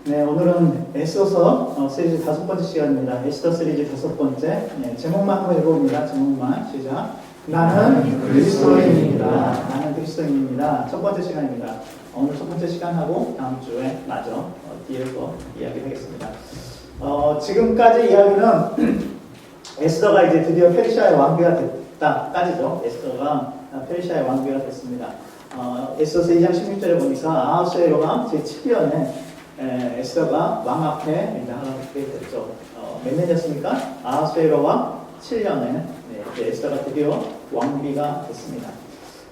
네, 오늘은 에스더서 시리즈 5번째 시간입니다. 에스더 시리즈 5번째. 네, 제목만 한번 읽어봅니다. 제목만 시작. 나는 그리스도인입니다. 나는 그리스도인입니다. 첫 번째 시간입니다. 오늘 첫 번째 시간하고 다음 주에 마저 뒤에서 이야기하겠습니다. 지금까지 이야기는 에스더가 이제 드디어 페르시아의 왕비가 됐다까지죠. 에스더가 페르시아의 왕비가 됐습니다. 에스더서 2장 16절에 보니까 아하수에로가 제7년에 에스더가 왕 앞에 이제 하게 됐죠. 몇 년이었습니까? 아하수에로와 7년에 이제 에스더가 드디어 왕비가 됐습니다.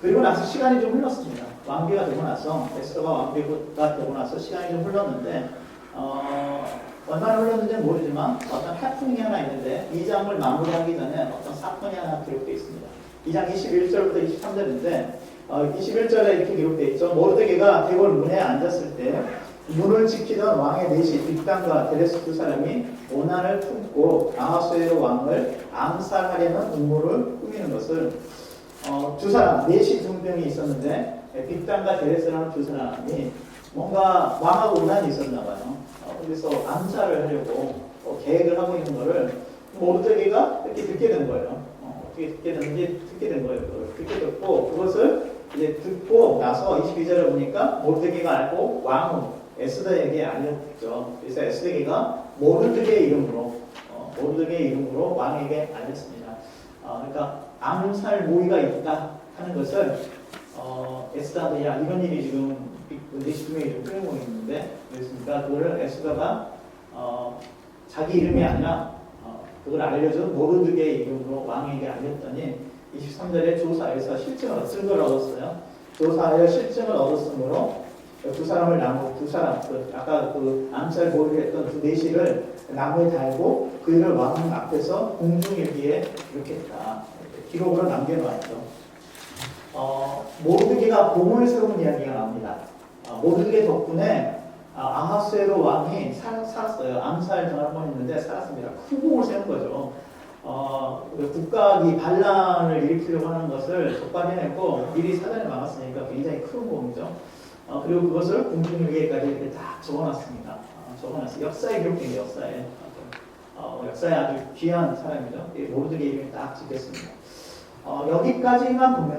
그리고 나서 시간이 좀 흘렀습니다. 왕비가 되고 나서 에스더가 왕비가 되고 나서 시간이 좀 흘렀는데 얼마나 흘렀는지는 모르지만 어떤 해프닝이 하나 있는데 2장을 마무리하기 전에 어떤 사건이 하나 기록되어 있습니다. 2장 21절부터 23절인데 21절에 이렇게 기록되어 있죠. 모르드게가 대궐 문에 앉았을 때 문을 지키던 왕의 넷이 빅단과 데레스 두 사람이 오난을 품고 아하수에로 왕을 암살하려는 음모를 꾸미는 것을 두 사람, 넷이 두 명이 있었는데 빅단과 데레스라는 두 사람이 뭔가 왕하고 오난이 있었나 봐요. 그래서 암살을 하려고 계획을 하고 있는 것을 모르드게가 이렇게 듣게 된 거예요. 어떻게 듣게 됐는지 듣게 된 거예요. 듣게 됐고 그것을 이제 듣고 나서 22절에 보니까 모르드게가 알고 왕은 에스더에게 알렸죠. 그래서 에스더가 모르드게의 이름으로 왕에게 알렸습니다. 그러니까 암살 모의가 있다 하는 것을 에스더한테 야 이런 일이 지금 넷이 두 명이 좀 끌고 있는데 그랬으니까 그거를 에스더가 자기 이름이 아니라 그걸 알려준 모르드게의 이름으로 왕에게 알렸더니 23절에 조사에서 실증을 얻었어요. 조사하여 실증을 얻었으므로 두 사람을 아까 그 암살 모의를 했던 두 내시를 나무에 달고 그를 왕 앞에서 공중일기에 이렇게 했다. 기록으로 남겨놓았죠. 모르드게가 공을 세운 이야기가 나옵니다. 모르드게 덕분에 아하수에로 왕이 살았어요. 암살 당할 뻔했는데 살았습니다. 큰 공을 세운 거죠. 국가기 반란을 일으키려고 하는 것을 적발해냈고 미리 사전에 막았으니까 굉장히 큰 공이죠. 그리고 그것을 공중일기에까지 이렇게 딱 적어놨습니다. 적어놨어요. 역사에 기록된 역사에. 역사에 아주 귀한 사람이죠. 모르드게 이름이 딱 찍혔습니다. 여기까지만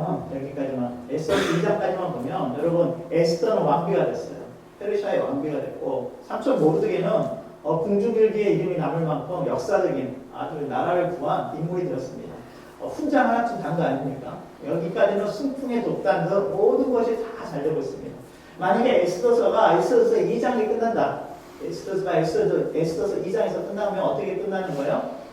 에스더 2장까지만 보면 여러분 에스더는 왕비가 됐어요. 페르시아의 왕비가 됐고 삼촌 모르드게는 공중일기에 이름이 남을 만큼 역사적인 아주 나라를 구한 인물이 되었습니다. 훈장 하나쯤 단 거 아닙니까? 여기까지는 순풍에 돋단 듯 모든 것이 다 잘 되고 있습니다. 만약에 에스더서 2장이 끝난다. 에스더서 2장에서 끝나면 어떻게 끝나는 거예요?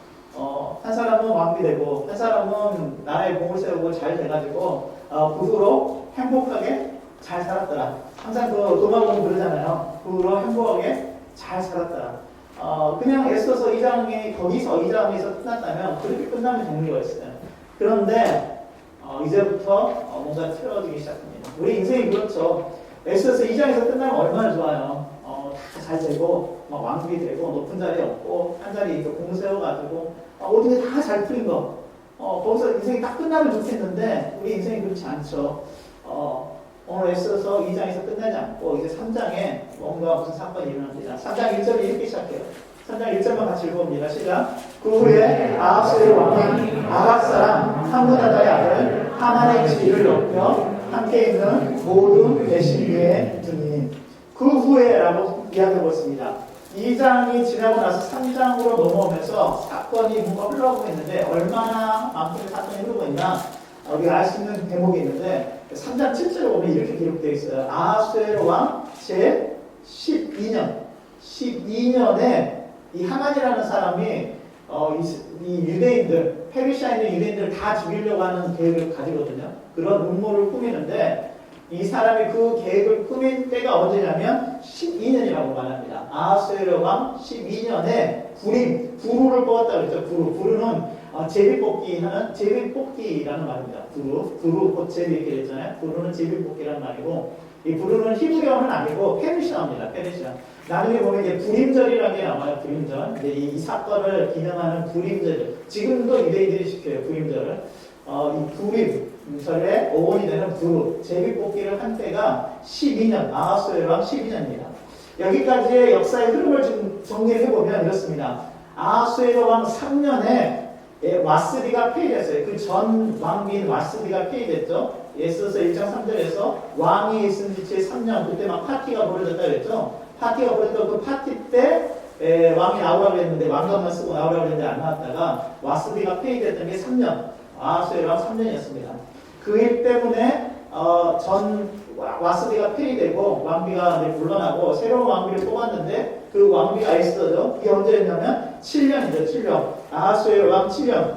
한 사람은 왕비 되고 한 사람은 나라의 공을 세우고 잘 돼가지고 그 후로 행복하게 잘 살았더라. 항상 그 로마 보면 그러잖아요. 그 후로 행복하게 잘 살았더라. 그냥 에스더서 2장이 거기서 2장에서 끝났다면 그렇게 끝나면 되는 거였어요. 그런데 이제부터 뭔가 틀어지기 시작합니다. 우리 인생이 그렇죠. 에스더서 2장에서 끝나면 얼마나 좋아요. 다 잘 되고 왕비 되고 높은 자리에 없고 한 자리에 공 세워가지고 모든 게 다 잘 풀린 거. 거기서 인생이 딱 끝나면 좋겠는데 우리 인생이 그렇지 않죠. 오늘 에스더서 2장에서 끝나지 않고 이제 3장에 뭔가 무슨 사건이 일어납니다. 3장 1절이 이렇게 시작해요. 3장 1절만 같이 읽어봅니다. 시작. 그 후에 아하수의 왕이 아각 사람 함므다다의 아들 하만의 지위를 높여 함께 있는 모든 대신 위에 두니 그 후에라고 이야기하고 있습니다. 2장이 지나고 나서 3장으로 넘어오면서 사건이 뭔가 흘러가고 있는데 얼마나 만큼의 사건이 흐르고 있나 우리가 알 수 있는 대목이 있는데 3장 7절에 보면 이렇게 기록되어 있어요. 아하수에로 왕 제 12년에 이 하만이라는 사람이 이 유대인들, 페르시아에 있는 유대인들을 다 죽이려고 하는 계획을 가지거든요. 그런 음모를 꾸미는데 이 사람이 그 계획을 꾸민 때가 언제냐면 12년이라고 말합니다. 아하수에로 왕 12년에 부루를 뽑았다 그랬죠. 부루는 제비뽑기라는 말입니다. 부루, 제비 이렇게 됐잖아요. 부루는 제비뽑기라는 말이고 이 부루는 히브리어는 아니고 페르시아입니다. 페르시아. 나중에 보면 이제 불임절이라는 게 나와요. 불임절. 이제 이 사건을 기념하는 불임절. 지금도 유대인들이 지켜요. 불임절을. 이 불임절의 어원이 되는 부루, 제비뽑기를 한 때가 12년, 아하수에로 왕 12년입니다. 여기까지의 역사의 흐름을 좀 정리를 해보면 이렇습니다. 아하수에로 왕 3년에 와스디가 폐위됐어요. 그 전 왕비인 와스디가 폐위됐죠. 에스더서 1장 3절에서 왕이 있은 지 3년 그때 막 파티가 벌어졌다 그랬죠. 파티가 벌어졌던 그 파티 때 왕이 나오라고 했는데 왕관만 쓰고 나오라고 했는데 안 나왔다가 와스디가 폐위됐던 게 3년 아하수에로 왕 3년이었습니다. 그 일 때문에 전 와스디가 폐위되고 왕비가 물러나고 새로운 왕비를 뽑았는데 그 왕비가 에스더죠. 이게 언제였냐면 7년이죠. 7년. 아하수에로 왕 7년.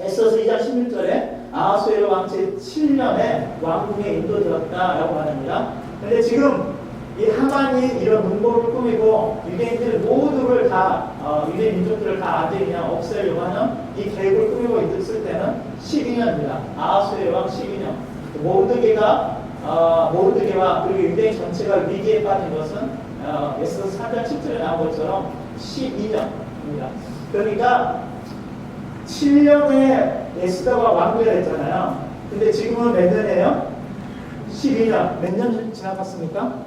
에스더서 2장 16절에 아하수에로 왕 제7년에 왕궁에 인도되었다라고 말합니다. 그런데 지금 이 하만이 이런 문고를 꾸미고 유대인들 모두를 다 유대인 민족들을 다 아주 그냥 없애려고 하는 이 계획을 꾸미고 있을 때는 12년입니다. 아하수에로 왕 12년. 모르드게와 그리고 유대인 전체가 위기에 빠진 것은 에스더서 3장 10절에 나온 것처럼 12년입니다. 그러니까 7년에 에스더가 왕비가 됐잖아요. 근데 지금은 몇 년이에요? 12년. 몇 년 지나갔습니까?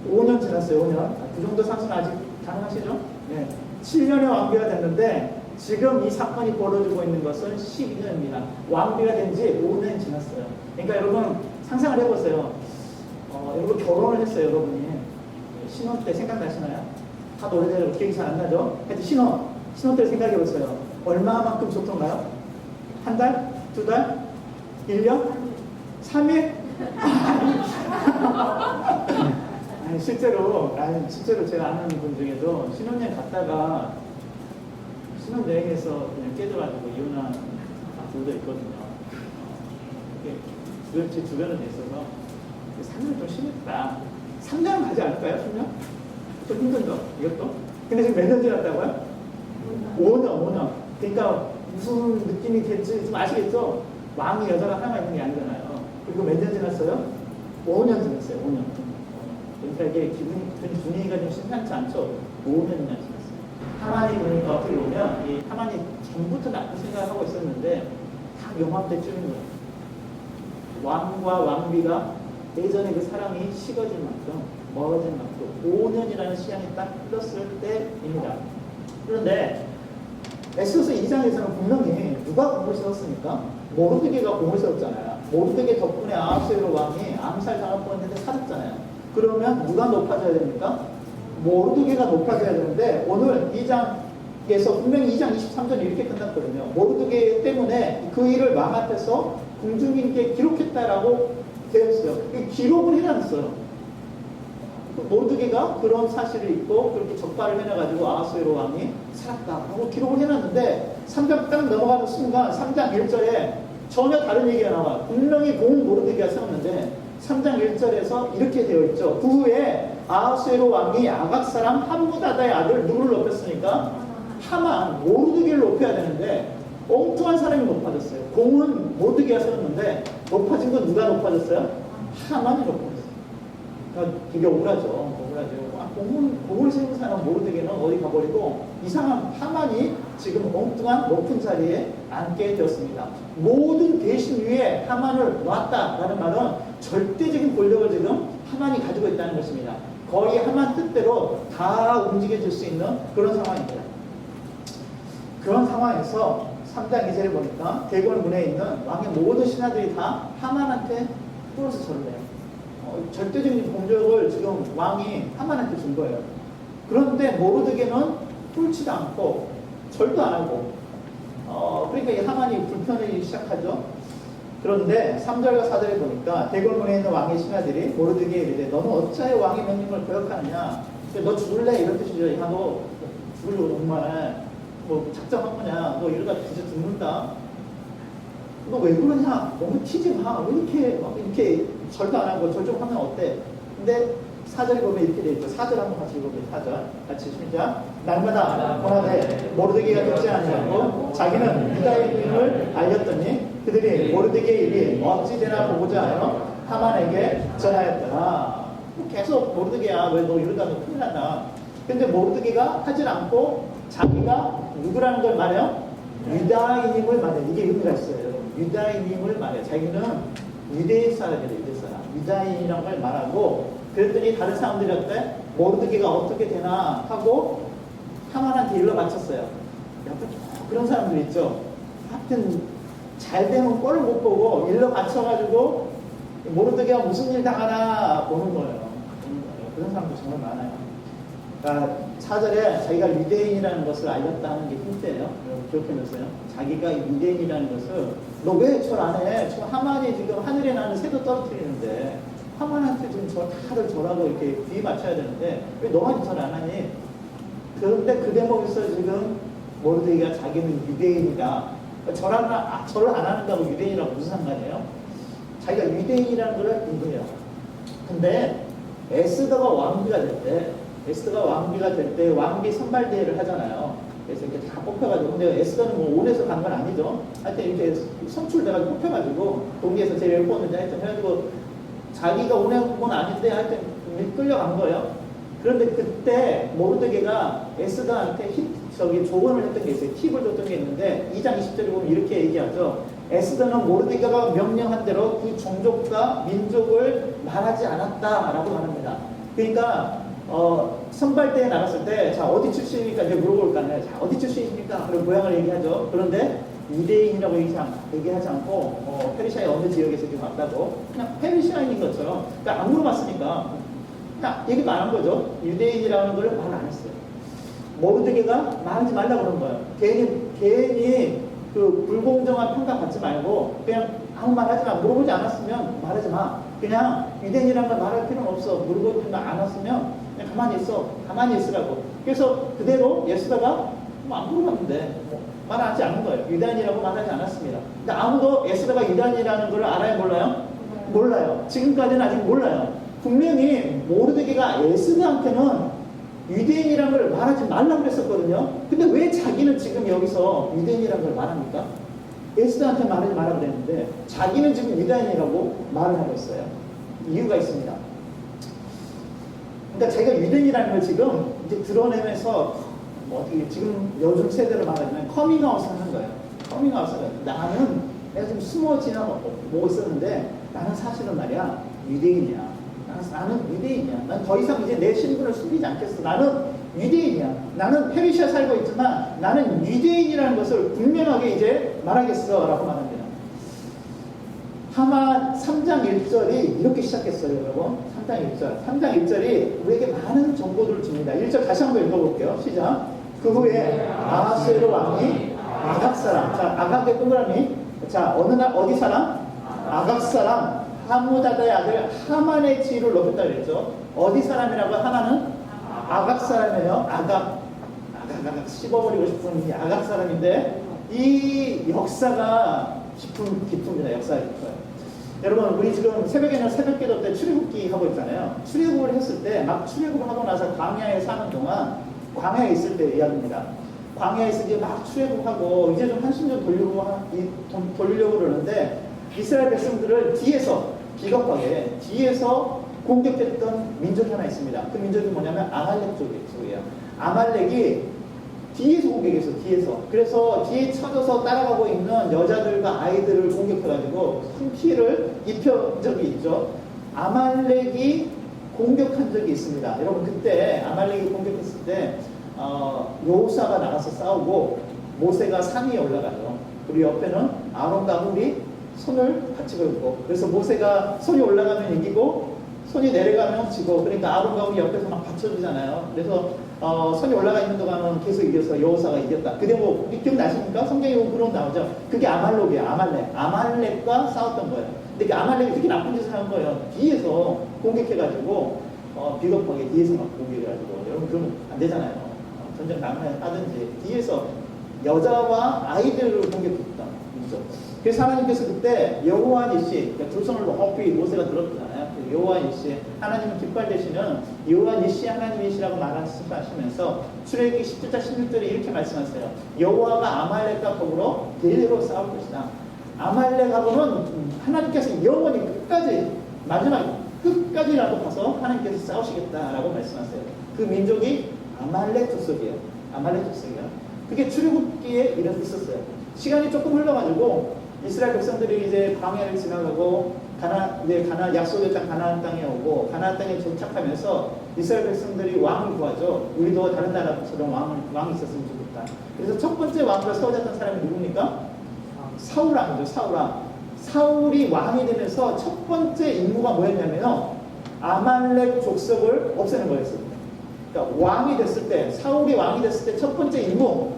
5년 지났어요. 5년. 그 정도 상승 아직 가능하시죠? 네. 7년에 왕비가 됐는데 지금 이 사건이 벌어지고 있는 것은 12년입니다. 왕비가 된 지 5년 지났어요. 그러니까 여러분 상상을 해보세요. 여러분 결혼을 했어요. 여러분이 신혼 때 생각나시나요? 다 오래돼서 기억이 잘 안 나죠? 하여튼 신혼 때 생각해보세요. 얼마만큼 좋던가요? 한 달? 2달? 1년? 3일? 실제로 제가 아는 분 중에도 신혼여행 갔다가 신혼여행에서 그냥 깨져가지고 이혼한 분도 있거든요. 제 주변에 있어서 3년 좀 심했다. 3년은 가지 않을까요? 3년? 좀 힘들죠? 이것도? 근데 지금 몇 년 지났다고요? 5년. 그러니까 무슨 느낌이 될지 좀 아시겠죠? 왕이 여자가 하나가 있는 게 아니잖아요. 그리고 몇 년 지났어요? 5년 지났어요. 5년. 그러니까 이게 분위기가 좀 심상치 않죠? 5년이나 지났어요. 하만이 그러니까 어떻게 보면 이 하만이 전부터 나쁜 생각을 하고 있었는데 다 요맘때쯤인 거예요. 왕과 왕비가 예전에 그 사랑이 식어질 만큼 멀어질 만큼 5년이라는 시간이 딱 흘렀을 때입니다. 그런데 에스더서 2장에서는 분명히 누가 공을 세웠습니까? 모르드게가 공을 세웠잖아요. 모르드게 덕분에 아하수에로 왕이 암살당할 뻔했는데 살았잖아요. 그러면 누가 높아져야 됩니까? 모르드게가 높아져야 되는데 오늘 2장에서 분명히 2장 23절이 이렇게 끝났거든요. 모르드게 때문에 그 일을 왕 앞에서 공주님께 기록했다라고 되어 있어요. 기록을 해놨어요. 모르드게가 그런 사실을 읽고 그렇게 적발을 해놔가지고 아하수에로 왕이 살았다 하고 기록을 해놨는데 3장 딱 넘어가는 순간 3장 1절에 전혀 다른 얘기가 나와. 분명히 공 모르드게가 세웠는데 3장 1절에서 이렇게 되어 있죠. 그 후에 아하수에로 왕이 아각 사람 함무다다의 아들 누구를 높였으니까 하만 모르드게를 높여야 되는데 엉뚱한 사람이 높아졌어요. 공은 모르드게가 세웠는데 높아진 건 누가 높아졌어요? 하만이 높아졌어요. 그러니까 되게 억울하죠. 공을 세운 사람 모르드게는 어디 가버리고 이상한 하만이 지금 엉뚱한 높은 자리에 앉게 되었습니다. 모든 대신 위에 하만을 놨다라는 말은 절대적인 권력을 지금 하만이 가지고 있다는 것입니다. 거의 하만 뜻대로 다 움직여질 수 있는 그런 상황입니다. 그런 상황에서 3장 2절에 보니까 대궐 문에 있는 왕의 모든 신하들이 다 하만한테 뿔어서 절을 해요. 절대적인 공격을 지금 왕이 하만한테 준 거예요. 그런데 모르드게는 뚫지도 않고 절도 안 하고 그러니까 이 하만이 불편하기 시작하죠. 그런데 3절과 4절에 보니까 대궐문에 있는 왕의 신하들이 모르드게에 이르되 너는 어찌하여 왕의 명령을 거역하느냐? 너 죽을래? 이런 뜻이죠. 야, 너 죽으려고 정말 뭐 작정한 거냐? 너 이러다 진짜 죽는다. 너 왜 그러냐? 너무 튀지 마. 왜 이렇게 절도 안 하고 절 좀 하면 어때? 근데 4절에 보면 이렇게 돼 있죠. 4절 한번 같이 읽어보세요. 4절. 같이 시작. 날마다 권하되 모르드게가 듣지 아니하고 자기는 유다인임을 알렸더니 그들이 모르드게의 일이 어찌 되나 보고자 하여 하만에게 전하였더라. 계속 모르드게야 왜 너 이러다 너 큰일 난다. 근데 모르드게가 하질 않고 자기가 누구라는 걸 말해요? 유다인임을 말해요. 이게 의미가 있어요. 유다인임을 말해요. 자기는 유대인 사람이에요. 유대 사람. 유다인이라는 걸 말하고 그랬더니 다른 사람들한테 모르드게가 어떻게 되나 하고 하만한테 일러 바쳤어요. 약간 그런 사람들 있죠. 하여튼 잘 되면 꼴을 못 보고 일러 바쳐가지고 모르드게가 무슨 일 당하나 보는 거예요. 그런 사람들 정말 많아요. 그러니까 4절에 자기가 유대인이라는 것을 알렸다 하는 게 힘세요. 기억해놓으세요. 자기가 유대인이라는 것을 너 왜 절 안 해? 지금 하만이 지금 하늘에 나는 새도 떨어뜨리는데 하만한테 지금 다들 절하고 이렇게 뒤 맞춰야 되는데 왜 너만 절 안 하니? 그런데 그 대목에서 지금 모르드게가 자기는 유대인이다. 절을 안 하는다고 유대인이라고 무슨 상관이에요? 자기가 유대인이라는 걸 인정해요. 근데 에스더가 왕비가 될 때 왕비 선발대회를 하잖아요. 그래서 이렇게 다 뽑혀가지고, 근데 에스더는 뭐 온에서 간 건 아니죠. 하여튼 이렇게 선출돼가지고 뽑혀가지고 동기에서 제일 뽑는데 하여튼 해가지고 자기가 온에 온 건 아닌데 하여튼 끌려간 거예요. 그런데 그때 모르드게가 에스더한테 조언을 했던 게 있어요. 팁을 줬던 게 있는데 2장 20절에 보면 이렇게 얘기하죠. 에스더는 모르드게가 명령한 대로 그 종족과 민족을 말하지 않았다라고 합니다. 그러니까 선발대에 나갔을 때 자 어디 출신입니까? 이제 물어볼 거 아니에요. 자 어디 출신입니까? 그럼 고향을 얘기하죠. 그런데 유대인이라고 얘기하지 않고 페르시아의 어느 지역에서 지금 왔다고 그냥 페르시아인인 것처럼 그러니까 안 물어봤으니까 그냥 얘기도 안 한 거죠. 유대인이라는 걸 말 안 했어요. 모르드게가 말하지 말라고 그런 거예요. 괜히 그 불공정한 평가 받지 말고 그냥 아무 말 하지 마. 물어보지 않았으면 말하지 마. 그냥 유대인이라는 걸 말할 필요는 없어. 물어보지 않았으면 그냥 가만히 있어. 가만히 있으라고. 그래서 그대로 에스더가 안 물어봤는데 말하지 않는 거예요. 유대인이라고 말하지 않았습니다. 근데 아무도 에스더가 유대인이라는 걸 알아요? 몰라요? 몰라요. 지금까지는 아직 몰라요. 분명히 모르드게가 에스더한테는 유대인이라는 걸 말하지 말라고 그랬었거든요. 근데 왜 자기는 지금 여기서 유대인이라는 걸 말합니까? 에스더한테 말하지 말라고 그랬는데 자기는 지금 유대인이라고 말을 하고 있어요. 이유가 있습니다. 그러니까 자기가 유대인이라는 걸 지금 이제 드러내면서 어떻게 지금 요즘 세대로 말하자면 커밍아웃을 하는 거예요. 커밍아웃을 해요. 나는 내가 지금 숨어 지나고 있었는데 나는 사실은 말이야 유대인이야. 나는 유대인이야. 난 더 이상 이제 내 신분을 숨기지 않겠어. 나는 유대인이야. 나는 페르시아 살고 있지만 나는 유대인이라는 것을 분명하게 이제 말하겠어 라고 말합니다. 하만 3장 1절이 이렇게 시작했어요, 여러분. 3장 1절. 3장 1절이 우리에게 많은 정보들을 줍니다. 1절 다시 한번 읽어볼게요. 시작. 그 후에 아하스웨로 왕이 아각 사람. 자, 아각의 동그라미. 자, 어느 날 어디 사람? 아각 사람. 하무다다의 아들 하만의 지위를 높였다 그랬죠. 어디 사람이라고? 하나는 아각 사람이에요. 아각 씹어버리고 싶은 이 아각 사람인데 이 역사가 깊습니다. 역사가 깊어요. 여러분 우리 지금 새벽에는 새벽기도 때 출애굽기 하고 있잖아요. 출애굽을 했을 때 막 출애굽을 하고 나서 광야에 사는 동안 광야에 있을 때 이야기입니다. 광야에서 이제 막 출애굽하고 이제 좀 한숨 좀 돌리려고 그러는데 이스라엘 백성들을 뒤에서 비겁하게 뒤에서 공격했던 민족이 하나 있습니다. 그 민족이 뭐냐면 아말렉 쪽이에요. 아말렉이 뒤에서 공격했어. 뒤에서. 그래서 뒤에 쳐져서 따라가고 있는 여자들과 아이들을 공격해가지고 큰 피해를 입힌 적이 있죠. 아말렉이 공격한 적이 있습니다. 여러분 그때 아말렉이 공격했을 때 여호사가 나가서 싸우고 모세가 산 위에 올라가죠. 그리고 옆에는 아론과 훌이 손을 같이 걸고 그래서 모세가 손이 올라가면 이기고 손이 내려가면 지고 그러니까 아론과 훌이 옆에서 막 받쳐주잖아요. 그래서 손이 올라가 있는 동안은 계속 이겨서 여호사가 이겼다. 그 대목 기억나십니까? 성경에 보면 그런 나오죠. 그게 아말렉이에요. 아말렉과 싸웠던 거예요. 근데 그 아말렉이 되게 나쁜 짓을 한 거예요. 뒤에서 공격해가지고 비겁하게 뒤에서 막 공격해가지고 여러분 그러면 안 되잖아요. 전쟁 하든지 뒤에서 여자와 아이들을 공격했다. 그래서 하나님께서 그때 여호와 니시, 그러니까 조성을 높이 모세가 들었잖아요. 여호와 니시, 하나님은 깃발 되시는 여호와 니시 하나님이시라고 말씀하시면서 출애굽기 10절 16절에 이렇게 말씀하세요. 여호와가 아말렉과 더불어 대대로 싸울 것이다. 아말렉하고는 하나님께서 영원히 끝까지 마지막 끝까지라도 가서 하나님께서 싸우시겠다라고 말씀하세요. 그 민족이 아말렉 족속이에요. 아말렉 족속이에요. 그게 출애굽기에 이렇게 있었어요. 시간이 조금 흘러가지고 이스라엘 백성들이 이제 광야를 지나가고 이제 약속의 땅 가나안 땅에 오고 가나안 땅에 도착하면서 이스라엘 백성들이 왕을 구하죠. 우리도 다른 나라처럼 왕이 있었으면 좋겠다. 그래서 첫 번째 왕으로 세워졌던 사람이 누굽니까? 사울왕이죠. 사울왕. 사울이 왕이 되면서 첫 번째 임무가 뭐였냐면요, 아말렉 족속을 없애는 거였습니다. 그러니까 왕이 됐을 때, 사울이 왕이 됐을 때 첫 번째 임무,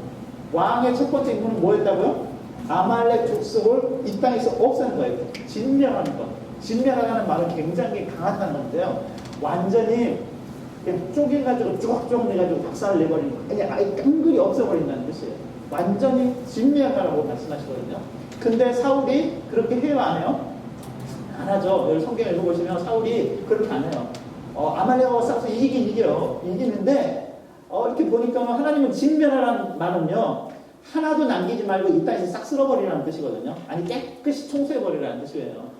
왕의 첫 번째 임무는 뭐였다고요? 아말렉 족속을 이 땅에서 없애는 거예요. 진멸하는 것. 진멸하는 말은 굉장히 강하다는 건데요. 완전히 그냥 쪼개가지고 쭈걱쭈걱 내가지고 박살을 내버리는 거. 그냥 아예 깡그리 없애버린다는 뜻이에요. 완전히 진멸하라고 말씀하시거든요. 근데 사울이 그렇게 해요, 안 해요? 안 하죠. 여기 성경 읽어보시면 사울이 그렇게 안 해요. 아말렉하고 싸워서 이기긴 이겨요. 이기는데 이렇게 보니까 하나님은 진멸하라는 말은요, 하나도 남기지 말고 이 땅에서 싹 쓸어버리라는 뜻이거든요. 아니, 깨끗이 청소해버리라는 뜻이에요.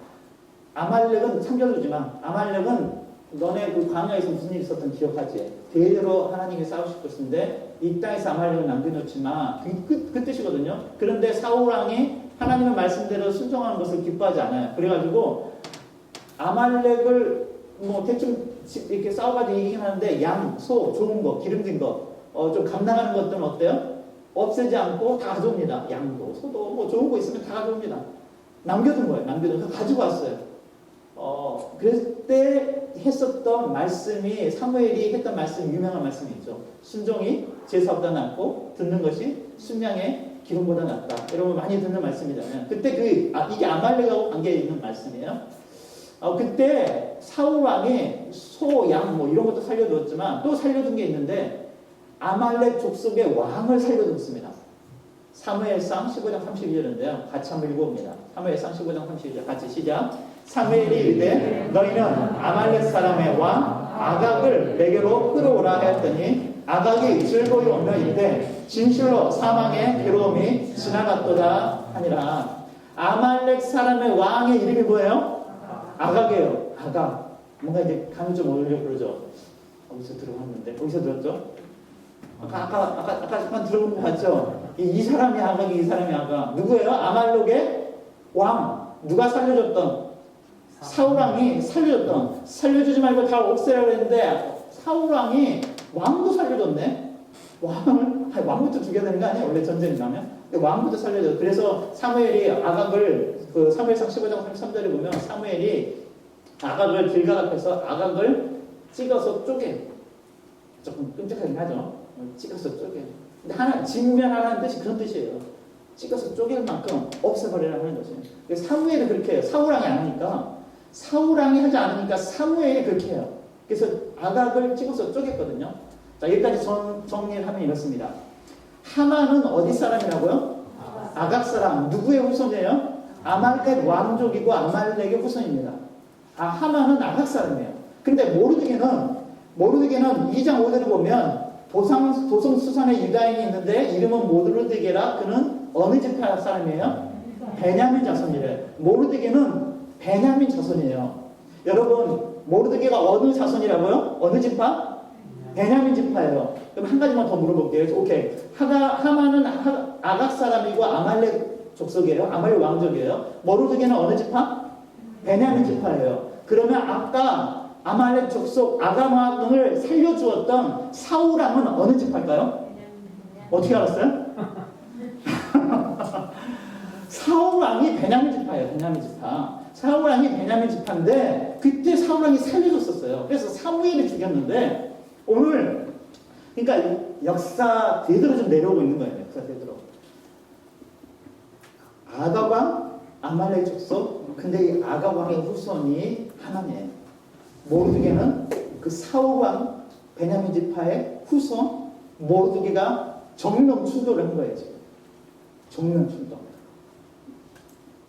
아말렉은 참겨두지 마. 아말렉은 너네 그 광야에서 무슨 일이 있었던 기억하지? 대대로 하나님이 싸우실 것인데 이 땅에서 아말렉을 남겨놓지 마. 그 뜻이거든요. 그런데 사울왕이 하나님의 말씀대로 순종하는 것을 기뻐하지 않아요. 그래가지고 아말렉을 뭐 대충 이렇게 싸워가지고 이기긴 하는데 양, 소, 좋은 거, 기름진 거, 좀 감당하는 것들은 어때요? 없애지 않고 다 가져옵니다. 양도, 소도, 뭐 좋은 거 있으면 다 가져옵니다. 남겨둔 거예요. 남겨둔 거 가지고 왔어요. 그때 했었던 말씀이, 사무엘이 했던 말씀, 유명한 말씀이 있죠. 순종이 제사보다 낫고 듣는 것이 순양의 기름보다 낫다. 여러분 많이 듣는 말씀이잖아요. 그때 이게 아말렉하고 관계 있는 말씀이에요. 그때 사울 왕이 소, 양 뭐 이런 것도 살려두었지만 또 살려둔 게 있는데 아말렉 족속의 왕을 살려뒀습니다. 사무엘상 15장 32절인데요. 같이 한번 읽어봅니다. 사무엘상 15장 32절 같이 시작. 사무엘이 이르되 너희는 아말렉 사람의 왕 아각을 내게로 끌어오라 하였더니 아각이 즐거이 오며 이르되 진실로 사망의 괴로움이 지나갔도다 하니라. 아말렉 사람의 왕의 이름이 뭐예요? 아각이에요. 아각. 뭔가 이제 감이 좀 오려고 그러죠. 어디서 들어봤는데 어디서 들었죠? 아까 잠깐 들어본 거 맞죠? 이 사람이 아각이 이 사람이 아각. 누구예요? 아말렉의 왕. 누가 살려줬던? 사울왕이 살려줬던. 살려주지 말고 다 없애라고 했는데 사울왕이 왕도 살려줬네. 왕부터 죽여야 되는 거 아니에요? 원래 전쟁이 나면. 근데 왕부터 살려줘. 그래서 사무엘이 아각을 사무엘상 15장 33절에 보면 사무엘이 아각을 길가 앞에서 아각을 찍어서 쪼개. 조금 끔찍하긴 하죠. 찍어서 쪼개. 근데 진멸하라는 뜻이 그런 뜻이에요. 찍어서 쪼갤 만큼 없애버리라는 것이에요. 사무엘이 그렇게 해요. 사울왕이 안 하니까. 사울왕이 하지 않으니까 사무엘이 그렇게 해요. 그래서 아각을 찍어서 쪼갰거든요. 자, 여기까지 정리를 하면 이렇습니다. 하만은 어디 사람이라고요? 아각 사람. 누구의 후손이에요? 아말렉 왕족이고 아말렉의 후손입니다. 하만은 아각 사람이에요. 근데 모르드게는 2장 5절을 보면 도성수산의 유다인이 있는데 이름은 모르드게라. 그는 어느 지파 사람이에요? 베냐민 자손이래요. 모르드게는 베냐민 자손이에요. 여러분, 모르드게가 어느 자손이라고요? 어느 지파? 베냐민 지파예요. 그럼 한 가지만 더 물어볼게요. 오케이. 하만은 아각 사람이고 아말렉 족속이에요. 아말렉 왕족이에요. 모르드게는 어느 지파? 베냐민 지파예요. 그러면 아까 아말렉 족속 아각 왕을 살려주었던 사울왕은 어느 지파일까요? 어떻게 알았어요? 사울왕이 베냐민 지파예요. 베냐민 지파. 사울왕이 베냐민 지파인데 그때 사울왕이 살려줬었어요. 그래서 사무엘이 죽였는데 오늘 그러니까 역사 대대로 좀 내려오고 있는 거예요. 역사 대대로. 아각왕, 아말렉 족속. 근데 이 아각왕의 후손이 하나님이에요. 모르드게는 그 사울왕 베냐민 지파의 후손. 모르드게가 정령 충돌을 한 거예요. 지금. 정령 충돌.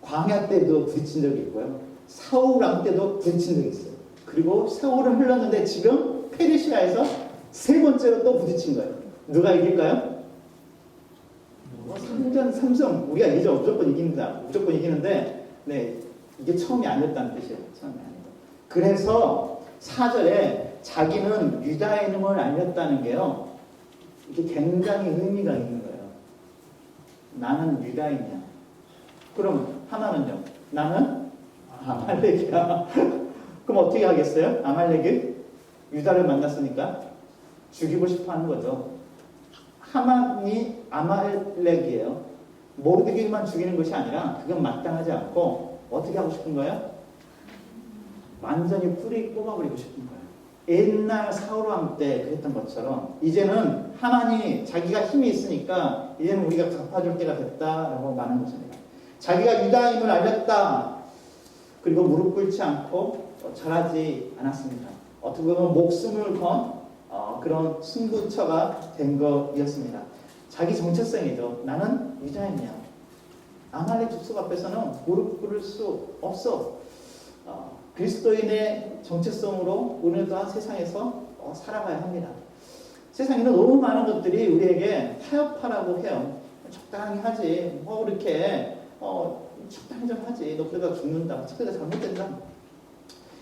광야 때도 부딪힌 적이 있고요. 사울왕 때도 부딪힌 적이 있어요. 그리고 세월은 흘렀는데 지금 페르시아에서 세 번째로 또 부딪힌 거예요. 누가 이길까요? 3전 3승. 우리가 이기죠. 무조건 이깁니다. 무조건 이기는데 네, 이게 처음이 아니었다는 뜻이에요. 처음이 아니다. 그래서 4절에 자기는 유다인임을 알렸다는 게요. 이게 굉장히 의미가 있는 거예요. 나는 유다인이야. 그럼 하나는요. 나는 아말렉이야. 그럼 어떻게 하겠어요? 아말렉이 유다를 만났으니까 죽이고 싶어 하는 거죠. 하만이 아말렉이에요. 모르드게만 죽이는 것이 아니라 그건 마땅하지 않고 어떻게 하고 싶은 거예요? 완전히 뿌리 뽑아버리고 싶은 거예요. 옛날 사울왕 때 그랬던 것처럼 이제는 하만이 자기가 힘이 있으니까 이제는 우리가 갚아줄 때가 됐다라고 말하는 것입니다. 자기가 유다임을 알렸다. 그리고 무릎 꿇지 않고 절하지 않았습니다. 어떻게 보면 목숨을 건 그런 승부처가 된 것이었습니다. 자기 정체성이죠. 나는 유다임이야. 아말렉 족속 앞에서는 무릎 꿇을 수 없어. 그리스도인의 정체성으로 오늘도 세상에서 살아가야 합니다. 세상에는 너무 많은 것들이 우리에게 타협하라고 해요. 적당히 하지. 그렇게 적당히 좀 하지. 너 그러다 죽는다. 그러다 잘못된다.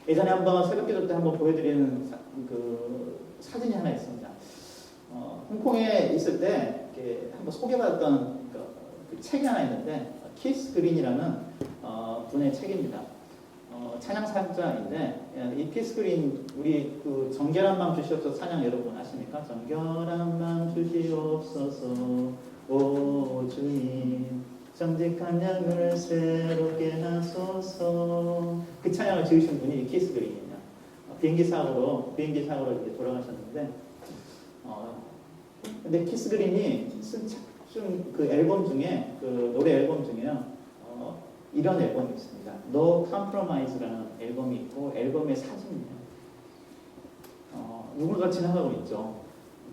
예전에 한번 새벽기도 때 한번 보여드리는 그 사진이 하나 있습니다. 홍콩에 있을 때 한번 소개받았던 그 책이 하나 있는데 키스 그린이라는 분의 책입니다. 찬양 사역자인데 이 키스 그린 우리 그 정결한 마음 주시옵소서 찬양 여러분 아십니까? 정결한 마음 주시옵소서 오 주님 정직한 양을 새롭게 하소서. 그 찬양을 지으신 분이 키스 그린이에요. 비행기 사고로 이렇게 돌아가셨는데 근데 키스 그린이 쓴 그 앨범 중에 그 노래 앨범 중에요. 이런 앨범이 있습니다. No Compromise라는 앨범이 있고 앨범의 사진이에요. 누군가 지나가고 있죠.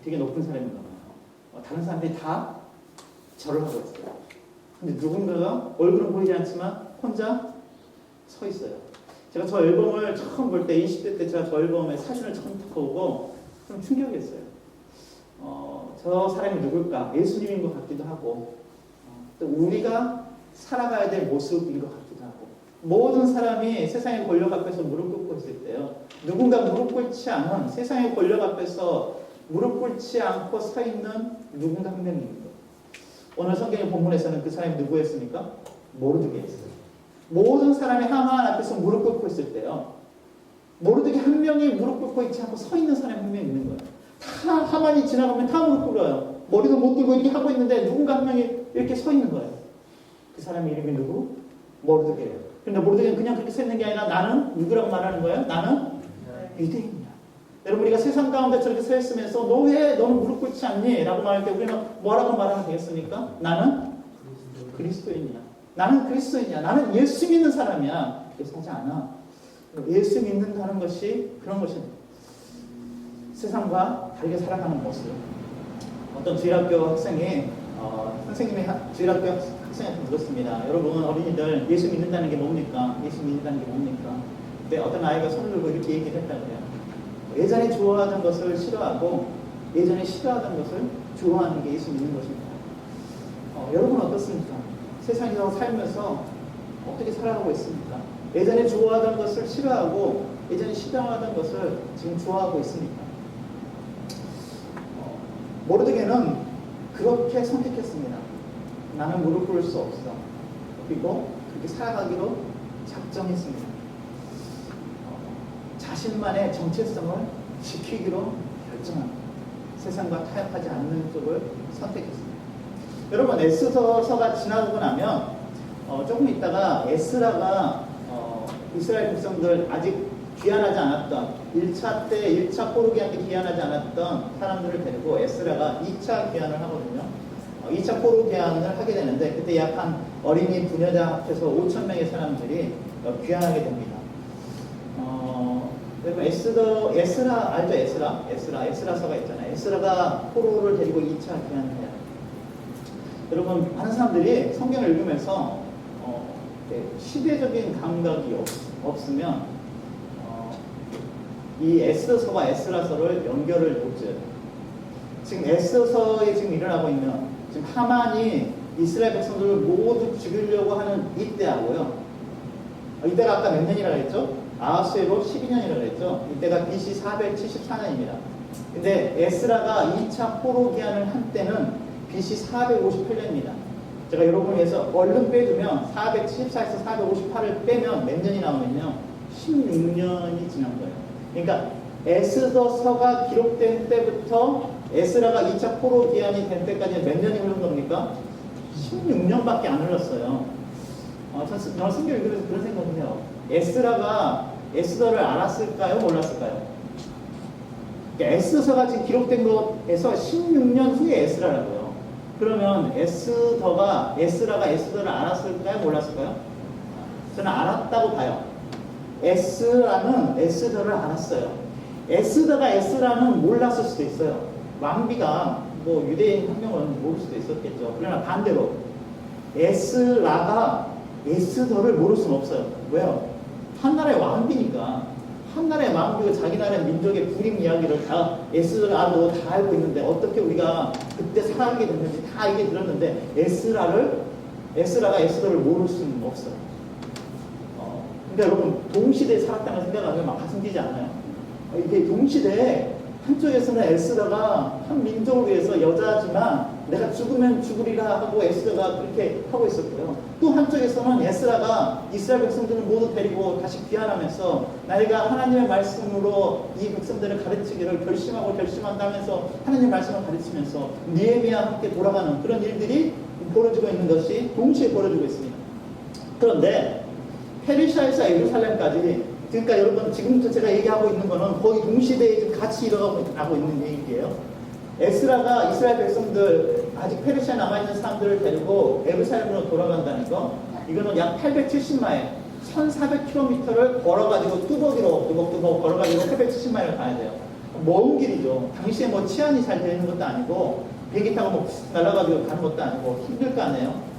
되게 높은 사람인가 봐요. 다른 사람들이 다 절을 하고 있어요. 근데 누군가가 얼굴은 보이지 않지만 혼자 서 있어요. 제가 저 앨범을 처음 볼 때 20대 때 제가 저 앨범의 사진을 처음 보고 좀 충격이었어요. 저 사람이 누굴까? 예수님인 것 같기도 하고 또 우리가 살아가야 될 모습인 것 같기도 하고 모든 사람이 세상의 권력 앞에서 무릎 꿇고 있을 때요. 누군가 무릎 꿇지 않은 세상의 권력 앞에서 무릎 꿇지 않고 서 있는 누군가 한 명입니다. 오늘 성경의 본문에서는 그 사람이 누구였습니까? 모르드게였어요. 모든 사람이 하만 앞에서 무릎 꿇고 있을 때요. 모르드게 한 명이 무릎 꿇고 있지 않고 서 있는 사람이 한 명 있는 거예요. 다 하만이 지나가면 다 무릎 꿇어요. 머리도 못 들고 이렇게 하고 있는데 누군가 한 명이 이렇게 서 있는 거예요. 그 사람의 이름이 누구? 모르드게예요. 그런데 모르드게는 그냥 그렇게 서 있는 게 아니라 나는 누구라고 말하는 거예요? 나는 유대인이야. 여러분 우리가 세상 가운데 저렇게 서 있으면서 너 왜 너는 무릎 꿇지 않니? 라고 말할 때 우리는 뭐라고 말하면 되겠습니까? 나는 그리스도인이야. 나는 그리스도인이야. 나는 예수 믿는 사람이야. 그래서 하지 않아. 예수 믿는다는 것이 그런 것입니다. 세상과 다르게 살아가는 모습. 어떤 주일학교 학생이 선생님이 주일학교 학생한테 물었습니다. 여러분 어린이들 예수 믿는다는 게 뭡니까? 예수 믿는다는 게 뭡니까? 그때 어떤 아이가 손을 들고 이렇게 얘기를 했다고요. 예전에 좋아하던 것을 싫어하고 예전에 싫어하던 것을 좋아하는 게 예수 믿는 것입니다. 여러분 어떻습니까? 세상에서 살면서 어떻게 살아가고 있습니까? 예전에 좋아하던 것을 싫어하고 예전에 싫어하던 것을 지금 좋아하고 있습니까? 모르드게는 그렇게 선택했습니다. 나는 무릎 꿇을 수 없어. 그리고 그렇게 살아가기로 작정했습니다. 자신만의 정체성을 지키기로 결정합니다. 세상과 타협하지 않는 쪽을 선택했습니다. 여러분 에스더서가 지나고 나면 조금 있다가 에스라가 이스라엘 백성들 아직 귀환하지 않았던 1차 때 1차 포로기한 때 귀환하지 않았던 사람들을 데리고 에스라가 2차 귀환을 하거든요. 2차 포로기환을 하게 되는데 그때 약 한 어린이 부녀자 합해서 5,000명의 사람들이 귀환하게 됩니다. 여러분 에스라 알죠? 에스라서가 있잖아요. 에스라가 포로를 데리고 2차 귀환을 해요. 여러분 많은 사람들이 성경을 읽으면서 시대적인 감각이 없으면 이 에스더서와 에스라서를 연결을 못 지어요. 지금 에스더서에 지금 일어나고 있는 지금 하만이 이스라엘 백성들을 모두 죽이려고 하는 이때하고요. 이때가 아까 몇 년이라고 했죠? 아하수에로 12년이라고 했죠? 이때가 BC 474년입니다. 근데 에스라가 2차 포로 기한을 한 때는 BC 458년입니다. 제가 여러분 위해서 얼른 빼주면 474에서 458을 빼면 몇 년이 나오면요. 16년이 지난 거예요. 그러니까 에스더서가 기록된 때부터 에스라가 2차 포로 기한이 된 때까지 몇 년이 흐른 겁니까? 16년밖에 안 흘렀어요. 저는 성경 읽으면서 그런 생각을 해요. 에스라가 에스더를 알았을까요? 몰랐을까요? 그러니까 에스더서가 지금 기록된 것에서 16년 후에 에스라라고요. 그러면 에스라가 에스더를 알았을까요? 몰랐을까요? 저는 알았다고 봐요. 에스라는 에스더를 알았어요. 에스더가 에스라는 몰랐을 수도 있어요. 왕비가 뭐 유대인 혁명은 모를 수도 있었겠죠. 그러나 반대로 에스라가 에스더를 모를 수는 없어요. 왜요? 한 나라의 왕비니까. 한 나라의 왕비가 자기 나라의 민족의 불임 이야기를 다 에스라도 다 알고 있는데 어떻게 우리가 그때 살아가게 됐는지 다 얘기 들었는데 에스라가 에스더를 모를 수는 없어요. 그러니까 여러분 동시대에 살았다는 걸 생각하면 막 가슴 뛰지 않아요? 이게 동시대에 한쪽에서는 에스더가 한 민족을 위해서 여자지만 내가 죽으면 죽으리라 하고 에스더가 그렇게 하고 있었고요. 또 한쪽에서는 에스라가 이스라엘 백성들을 모두 데리고 다시 귀환하면서 나이가 하나님의 말씀으로 이 백성들을 가르치기를 결심한다면서 하나님의 말씀을 가르치면서 느헤미야와 함께 돌아가는 그런 일들이 벌어지고 있는 것이 동시에 벌어지고 있습니다. 그런데 페르시아에서 예루살렘까지, 그러니까 여러분 지금부터 제가 얘기하고 있는 거는 거의 동시대에 지금 같이 일어나고 있는 얘기예요. 에스라가 이스라엘 백성들, 아직 페르시아에 남아있는 사람들을 데리고 예루살렘으로 돌아간다는 거, 이거는 약 870마일, 1400km를 걸어가지고 뚜벅뚜벅 걸어가지고 870마일을 가야 돼요. 먼 길이죠. 당시에 뭐 치안이 잘 되는 것도 아니고 비행기 타고 뭐 날아가지고 가는 것도 아니고 힘들 거 아니에요.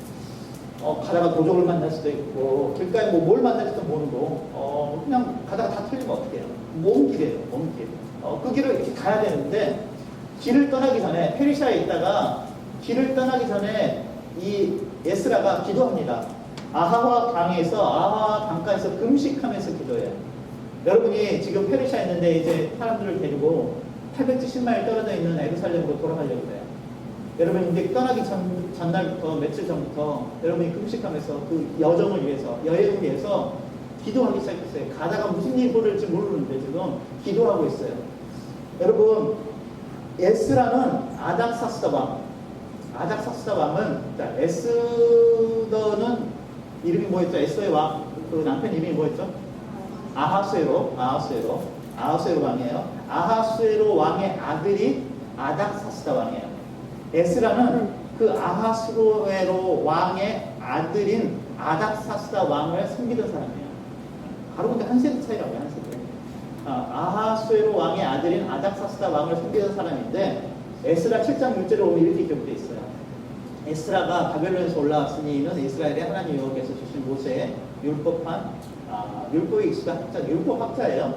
가다가 도적을 만날 수도 있고 길가에 뭐 뭘 만날지도 모르고 그냥 가다가 다 틀리면 어떡해요. 먼 길이에요. 먼 길. 그 길을 이렇게 가야 되는데 길을 떠나기 전에 페르시아에 있다가 길을 떠나기 전에 이 에스라가 기도합니다. 아하와 강가에서 금식하면서 기도해요. 여러분이 지금 페르시아에 있는데 이제 사람들을 데리고 870마일 떨어져 있는 예루살렘으로 돌아가려고 해요. 여러분 이제 떠나기 전날부터 며칠 전부터 여러분이 금식하면서 그 여정을 위해서, 여행을 위해서 기도하기 시작했어요. 가다가 무슨 일이 벌어질지 모르는데 지금 기도하고 있어요. 여러분 에스라는 아닥사스다 왕은, 자, 에스더는 이름이 뭐였죠? 에스더의 왕, 그 남편 이름이 뭐였죠? 아하수에로 왕이에요. 아하수에로 왕의 아들이 아닥사스다 왕이에요. 에스라는 그 아하수에로 왕의 아들인 아닥사스다 왕을 섬기던 사람이에요. 바로 근데 한 세대 차이라고요, 한 세대. 아하수에로 왕의 아들인 아닥사스다 왕을 섬기던 사람인데 에스라 7장 6절에 보면 이렇게 기록되어 있어요. 에스라가 바벨론에서 올라왔으니 이는 이스라엘의 하나님 여호와께서 주신 모세의 율법에 익숙한 학자, 율법학자예요.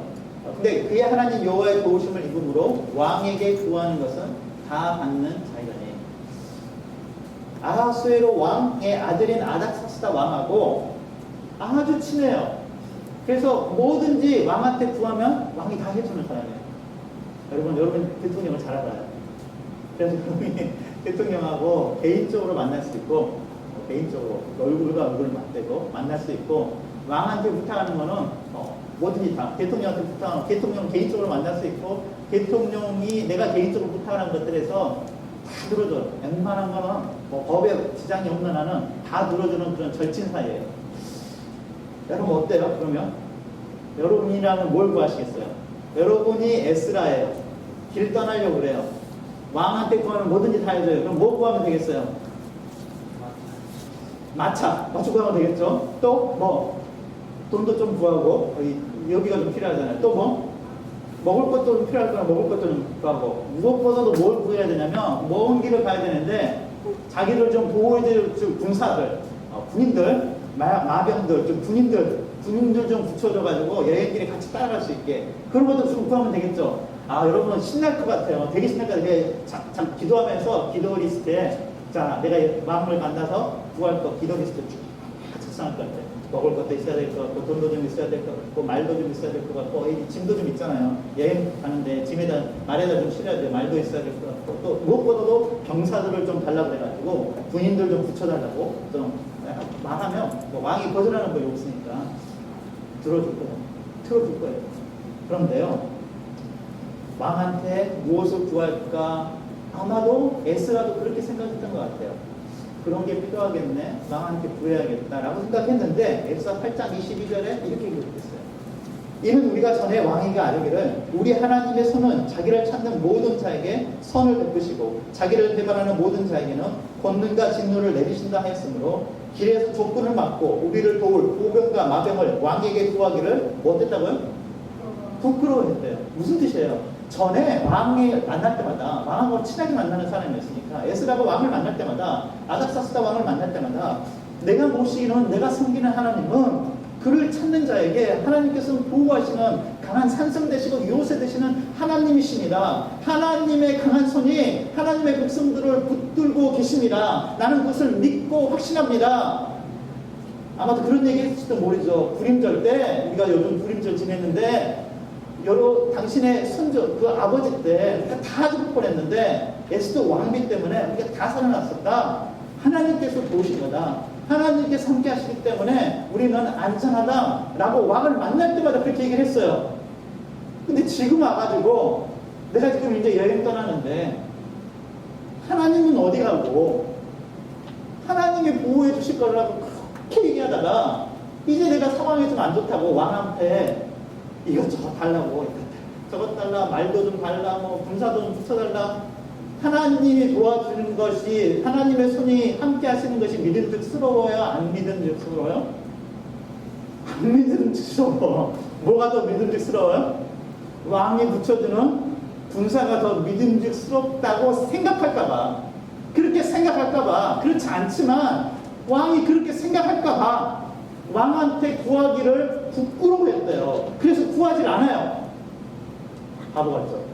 근데 그의 하나님 여호와의 도우심을 입음으로 왕에게 구하는 것은 다 받는 자이더니. 아하수에로 왕의 아들인 아닥사스다 왕하고 아주 친해요. 그래서 뭐든지 왕한테 구하면 왕이 다 해주는 사람이에요. 여러분 대통령을 잘 알아요. 그래서 여러분이 대통령하고 개인적으로 만날 수 있고, 개인적으로 얼굴과 얼굴을 맞대고 만날 수 있고, 왕한테 부탁하는 거는 뭐든지 다 대통령한테 부탁하는, 대통령은 개인적으로 만날 수 있고, 대통령이 내가 개인적으로 부탁하는 것들에서 다 들어줘요. 웬만한 거는 법에 지장이 없는 한은 다 들어주는 그런 절친 사이예요. 여러분 어때요? 그러면 여러분이라면 뭘 구하시겠어요? 여러분이 에스라예요. 길 떠나려고 그래요. 왕한테 구하면 뭐든지 다 해줘요. 그럼 뭐 구하면 되겠어요? 마차 구하면 되겠죠? 또 뭐 돈도 좀 구하고, 여기가 좀 필요하잖아요. 또 뭐 먹을 것도 좀 필요할 거라 먹을 것도 좀 구하고, 무엇보다도 뭘 구해야 되냐면 먼 길을 가야 되는데 자기를 좀 보호해줄 군사들, 군인들, 마병들, 좀 군인들 좀 붙여줘가지고 여행길에 같이 따라갈 수 있게 그런 것도 좀 구하면 되겠죠. 여러분 신날 것 같아요. 되게 신날 것 같아요. 참 기도하면서 기도 리스트에, 자, 내가 마음을 만나서 구할 거 기도 리스트 쭉 작성할 것 같아요. 먹을 것도 있어야 될 것 같고, 돈도 좀 있어야 될 것 같고, 말도 좀 있어야 될 것 같고, 이 짐도 좀 있잖아요. 여행 가는데 짐에다, 말에다 좀 실어야 돼요. 말도 있어야 될 것 같고, 또 무엇보다도 병사들을 좀 달라고 해가지고, 군인들 좀 붙여달라고, 좀 말하면, 뭐 왕이 거절하는 법이 없으니까, 들어줄 거예요. 틀어줄 거예요. 그런데요, 왕한테 무엇을 구할까? 아마도 에스라도 그렇게 생각했던 것 같아요. 그런 게 필요하겠네. 왕한테 구해야겠다라고 생각했는데 에스라 8장 22절에 이렇게 기록했어요. 이는 우리가 전에 왕에게 아뢰기를 우리 하나님의 손은 자기를 찾는 모든 자에게 선을 베푸시고 자기를 배반하는 모든 자에게는 권능과 진노를 내리신다 하였으므로 길에서 족군을 막고 우리를 도울 보병과 마병을 왕에게 구하기를 못했다고요? 부끄러워했대요. 무슨 뜻이에요? 전에 왕이 만날 때마다 왕하고 친하게 만나는 사람이었으니까 에스라가 왕을 만날 때마다 아닥사스다 왕을 만날 때마다 내가 모시는 내가 섬기는 하나님은 그를 찾는 자에게 하나님께서는 보호하시는 강한 산성 되시고 요새 되시는 하나님이십니다. 하나님의 강한 손이 하나님의 백성들을 붙들고 계십니다. 나는 그것을 믿고 확신합니다. 아마도 그런 얘기 했을지도 모르죠. 불임절 때 우리가 요즘 불임절 지냈는데 여러 당신의 손주 그 아버지 때 우리가 다 죽을 뻔했는데 에스더 왕비 때문에 우리가 다 살아났었다. 하나님께서 도우신 거다. 하나님께서 함께 하시기 때문에 우리는 안전하다라고 왕을 만날 때마다 그렇게 얘기를 했어요. 근데 지금 와가지고 내가 지금 이제 여행 떠나는데 하나님은 어디 가고 하나님이 보호해 주실 거라고 그렇게 얘기하다가 이제 내가 상황이 좀 안 좋다고 왕한테 이것저것 달라고 저것 달라 말도 좀 달라 뭐 군사도 좀 붙여달라 하나님이 도와주는 것이 하나님의 손이 함께 하시는 것이 믿음직스러워요? 안 믿음직스러워요? 안 믿음직스러워. 뭐가 더 믿음직스러워요? 왕이 붙여주는 군사가 더 믿음직스럽다고 생각할까봐 그렇게 생각할까봐 그렇지 않지만 왕이 그렇게 생각할까봐 왕한테 구하기를 부끄러워했대요. 그래서 구하질 않아요. 바보 같죠?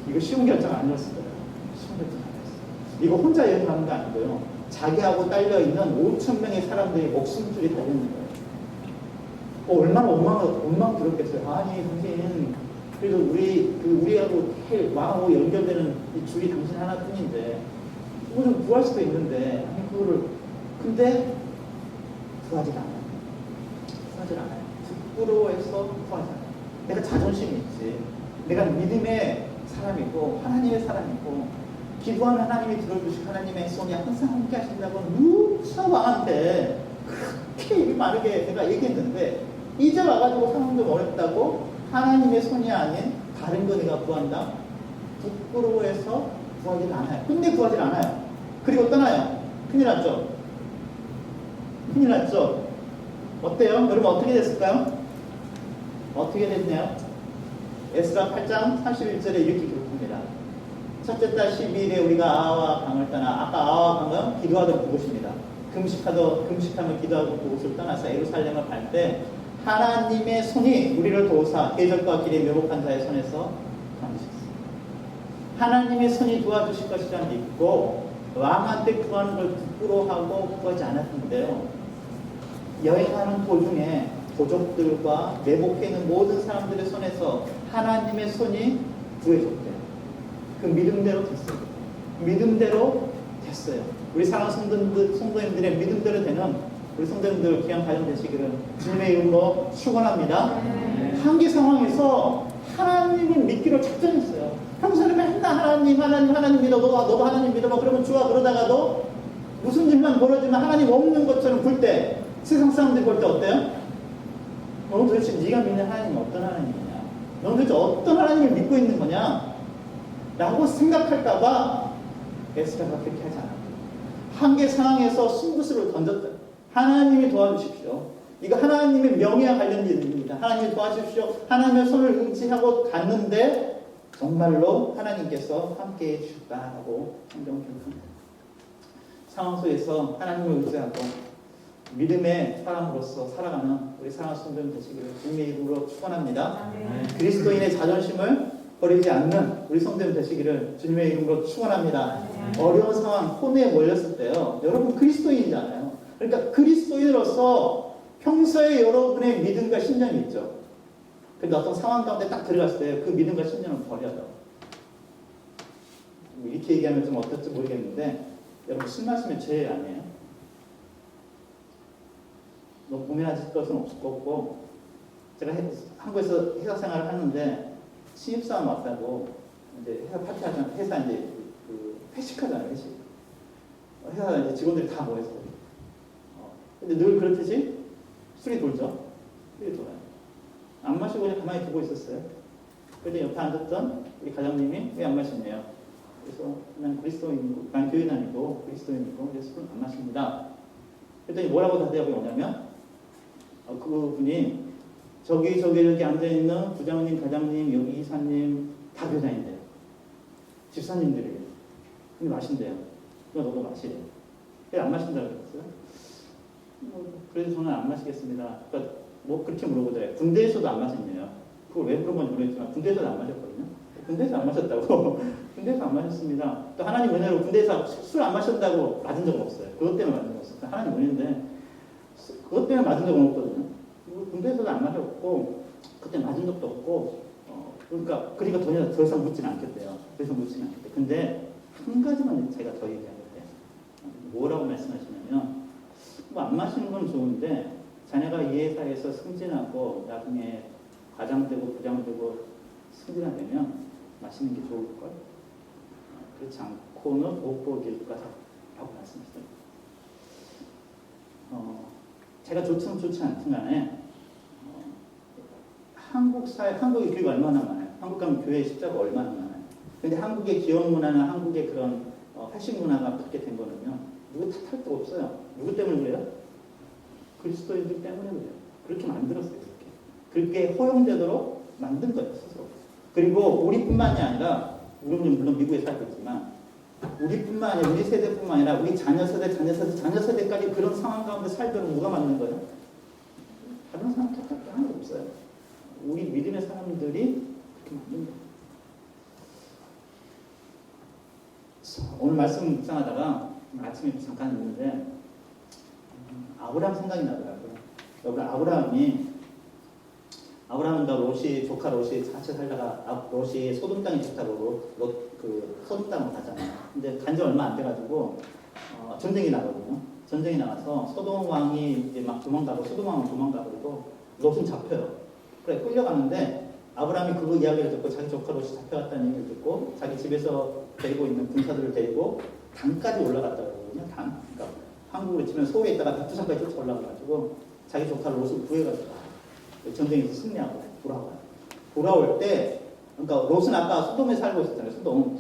이거 쉬운 결정 아니었을 거예요. 쉬운 결정 아니었어요. 이거 혼자 여행하는 거 아니고요. 자기하고 딸려있는 5,000명의 사람들이 목숨줄이 달려있는 거예요. 얼마나 원망 들었겠어요. 아니 당신 그래도 우리하고 왕하고 연결되는 이 줄이 당신 하나뿐인데 뭐 좀 구할 수도 있는데 아니 그거를 근데 구하질 않아요. 구하질 않아요. 부끄러워해서 구하지 않아요. 내가 자존심이 있지. 내가 믿음의 사람이고 하나님의 사람이고 기도하는 하나님이 들어주시고 하나님의 손이 항상 함께 하신다고 누차 왕한테 그렇게 많게 내가 얘기했는데 이제 와가지고 상황도 어렵다고 하나님의 손이 아닌 다른 거 내가 구한다? 부끄러워해서 구하질 않아요. 근데 구하질 않아요. 그리고 떠나요. 큰일 났죠? 큰일 났죠? 어때요? 여러분 어떻게 됐을까요? 어떻게 됐나요? 에스라 8장 31절에 이렇게 기록합니다. 첫째 달 12일에 우리가 아와 강을 떠나 아까 아와 강은 기도하던 그곳입니다. 금식하며 기도하고 그곳을 떠나서 예루살렘을 갈 때 하나님의 손이 우리를 도우사 계절과 길에 묘목한 자의 손에서 감시했습니다. 하나님의 손이 도와주실 것이라 믿고 왕한테 구하는 걸 부끄러워하고 구하지 않았는데요. 여행하는 도중에 고족들과 매복해 있는 모든 사람들의 손에서 하나님의 손이 구해줬대요. 그 믿음대로 됐어요. 믿음대로 됐어요. 우리 사랑하는 성도님들의 믿음대로 되는 우리 성도님들 귀한 가정 되시기를 주님의 이름으로 축원합니다. 한계 상황에서 하나님을 믿기로 작정했어요. 평소에 맨날 하나님 믿어, 너도 하나님 믿어, 그러면 좋아. 그러다가도 무슨 일만 벌어지면 하나님 없는 것처럼 볼 때 세상 사람들이 볼 때 어때요? 너 도대체 네가 믿는 하나님은 어떤 하나님이냐? 너 도대체 어떤 하나님을 믿고 있는 거냐? 라고 생각할까봐 에스라가 그렇게 하지 않았다. 한계 상황에서 승부수를 던졌다. 하나님이 도와주십시오. 이거 하나님의 명예와 관련 일입니다. 하나님이 도와주십시오. 하나님의 손을 의지하고 갔는데 정말로 하나님께서 함께해 주셨다라고 성경은 기록합니다. 상황 속에서 하나님을 의지하고 믿음의 사람으로서 살아가는 우리 사랑하는 성도님 되시기를 주님의 이름으로 축원합니다. 그리스도인의 자존심을 버리지 않는 우리 성도님 되시기를 주님의 이름으로 축원합니다. 어려운 상황, 혼에 몰렸을 때요. 여러분 그리스도인이잖아요. 그러니까 그리스도인으로서 평소에 여러분의 믿음과 신념이 있죠. 근데 어떤 상황 가운데 딱 들어갔을 때 그 믿음과 신념을 버려요. 이렇게 얘기하면 좀 어떨지 모르겠는데 여러분 술 마시면 죄 아니에요? 너무 고민하실 것은 없을 거고 제가 한국에서 회사 생활을 하는데 신입사원 왔다고 이제 회사 파티하잖아요. 회사 이제 그 회식하잖아요. 회식. 회사 이제 직원들이 다 모였어요. 근데 늘 그렇듯이 술이 돌죠. 술이 돌아요. 안 마시고 그냥 가만히 두고 있었어요. 그런데 옆에 앉았던 우리 과장님이 왜 안 마시냐요. 그래서 난 그리스도인이고, 난 교회 다니고 그리스도인이고 그래서 술을 안 마십니다. 그랬더니 뭐라고 대답이 오냐면 그분이 저기 앉아있는 부장님, 과장님, 여기 이사님 다 교회 다닌대요. 집사님들이에요. 근데 마신대요. 그럼 너도 마시래요. 왜 안 마신다고 그랬어요? 그래서 저는 안 마시겠습니다. 그러니까 뭐 그렇게 물어보더래요. 군대에서도 안 마셨네요. 그걸 왜 물어본 건지 모르겠지만 군대에서도 안 마셨거든요. 군대에서 안 마셨다고. 군대에서 안 마셨습니다. 또 하나님 은혜로 군대에서 술 안 마셨다고 맞은 적은 없어요. 그것 때문에 맞은 적 없어요. 하나님 은혜인데 그것 때문에 맞은 적은 없거든요. 군대에서도 안 마셨고 그때 맞은 적도 없고 그러니까 더 이상 묻지는 않겠대요. 더 이상 묻지는 않겠대요. 근데 한 가지만 제가 더 얘기하겠대요. 뭐라고 말씀하시냐면 뭐 안 마시는 건 좋은데 자네가 이 회사에서 승진하고 나중에 과장되고 부장되고 승진하려면 마시는 게 좋을걸? 그렇지 않고는 못 보길 거다 라고 말씀하시더라고요. 제가 좋든 좋지 않든 간에 한국의 교회가 얼마나 많아요. 한국 가면 교회 십자가 얼마나 많아요. 근데 한국의 기업 문화나 한국의 그런 회식 문화가 그렇게 된 거는요. 누구 탓할 거 없어요. 누구 때문에 그래요? 그리스도인들 때문에 그래요. 그렇게 만들었어요. 그렇게 허용되도록 만든 거예요. 스스로. 그리고 우리뿐만이 아니라 우리는 물론 미국에 살고 있지만 우리뿐만 아니라 우리 세대뿐만 아니라 우리 자녀 세대까지 그런 상황 가운데 살도록 누가 만든 거예요? 다른 사람 탓할 게 하나도 없어요. 우리 믿음의 사람들이 그렇게 만든 거예요. 오늘 말씀 묵상하다가 아침에 잠깐 있는데 아브라함 생각이 나더라고요. 아브라함과 롯이 조카 롯이 같이 살다가 롯이 소돔 땅에 좋다고 소돔 땅으로 가잖아요. 근데 간지 얼마 안 돼가지고 전쟁이 나거든요. 전쟁이 나가서 소돔 왕이 이제 막 도망가고 소돔 왕은 도망가고 롯은 잡혀요. 그래 끌려가는데 아브라함이 그 이야기를 듣고 자기 조카 롯이 잡혀갔다는 얘기를 듣고 자기 집에서 데리고 있는 군사들을 데리고 단까지 올라갔다거든요. 단. 그러니까 한국으로 치면 서울에 있다가 백두산까지 쫓아 올라가가지고 자기 조카 롯을 구해가지고 전쟁에서 승리하고 돌아올 때 그러니까 롯은 아까 소돔에 살고 있었잖아요.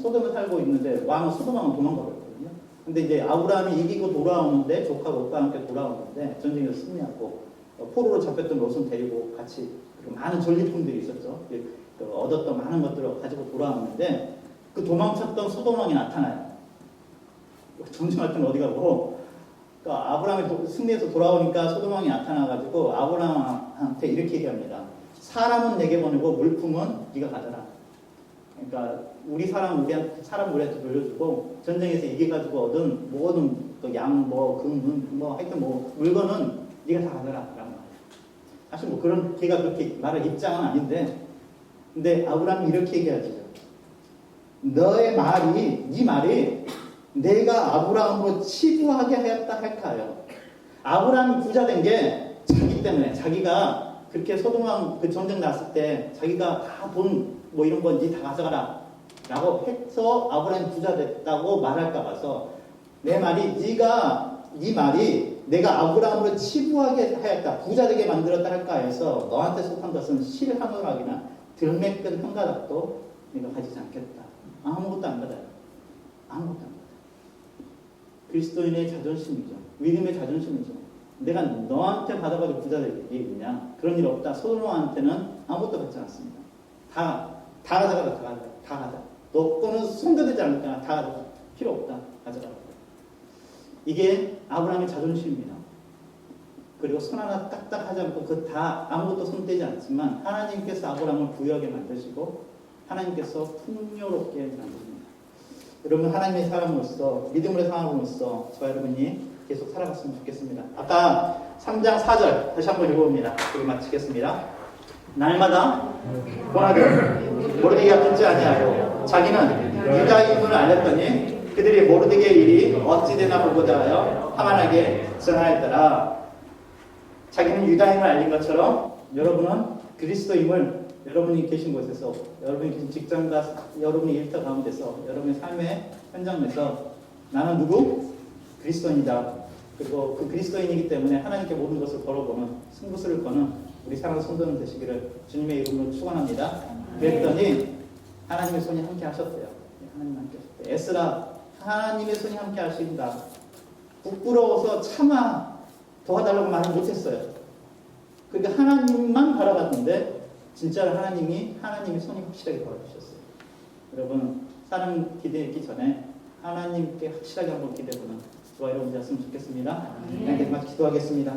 소돔에 살고 있는데 소돔 왕은 도망가버렸거든요. 근데 이제 아브라함이 이기고 돌아오는데 조카 롯과 함께 돌아오는데 전쟁에서 승리하고 포로로 잡혔던 롯은 데리고 같이 많은 전리품들이 있었죠. 얻었던 많은 것들을 가지고 돌아왔는데 그 도망쳤던 소돔 왕이 나타나요. 전쟁할 때는 어디 가고 그러니까 아브라함이 승리해서 돌아오니까 소돔 왕이 나타나가지고 아브라함한테 이렇게 얘기합니다. 사람은 내게 보내고 물품은 네가 가져라. 그러니까 사람 우리한테 돌려주고 전쟁에서 이겨가지고 얻은 모든 양, 금, 하여튼 물건은 네가 다 가져라. 라는 말이에요. 사실 걔가 그렇게 말할 입장은 아닌데, 근데 아브라함이 이렇게 얘기하죠. 네 말이 내가 아브라함으로 치부하게 하였다 할까요? 아브라함이 부자 된 게 자기 때문에 자기가 그렇게 소돔왕 그 전쟁 났을 때 자기가 다 돈 이런 건 니 다 가져가라 라고 해서 아브라함이 부자 됐다고 말할까 봐서 네 말이 내가 아브라함으로 치부하게 하였다 부자 되게 만들었다 할까 해서 너한테 속한 것은 실 한 오락이나 들매끈 한 가닥도 내가 가지지 않겠다. 아무것도 안 받아요. 아무것도 안 받아요. 그리스도인의 자존심이죠. 믿음의 자존심이죠. 내가 너한테 받아가지고 부자 될 일이 있냐? 그런 일 없다. 소돔한테는 아무것도 받지 않습니다. 다 가져가. 너 거는 손대지 않을 거야. 다 가져가. 필요 없다. 가져가. 이게 아브라함의 자존심입니다. 그리고 손 하나 딱딱하지 않고 그 다 아무것도 손대지 않지만 하나님께서 아브라함을 부유하게 만드시고 하나님께서 풍요롭게 만드십니다. 여러분 하나님의 사람으로서 믿음의 사람으로서 저와 여러분이 계속 살아갔으면 좋겠습니다. 아까 3장 4절 다시 한번 읽어봅니다. 그리고 마치겠습니다. 날마다 고나든 모르드게가 끊지 아니하고 자기는 유다인임을 알렸더니 그들이 모르드게의 일이 어찌 되나 보고자 하여 하만에게 전하였더라. 자기는 유다인임을 알린 것처럼 여러분은 그리스도임을 여러분이 계신 곳에서, 여러분이 계신 직장과 여러분의 일터 가운데서, 여러분의 삶의 현장에서 나는 누구? 그리스도인이다. 그리고 그 그리스도인이기 때문에 하나님께 모든 것을 걸어보는, 승부수를 거는 우리 사랑하는 성도는 되시기를 주님의 이름으로 축원합니다. 그랬더니 하나님의 손이 함께 하셨대요. 하나님 함께 하셨대요. 에스라, 하나님의 손이 함께 하신다. 부끄러워서 차마 도와달라고 말을 못했어요. 그러니까 하나님만 바라봤는데 진짜로 하나님의 손이 확실하게 도와주셨어요. 여러분, 사람 기대했기 전에 하나님께 확실하게 한번 기대보는 저와 여러분 되었으면 좋겠습니다. 하나님께 기도하겠습니다.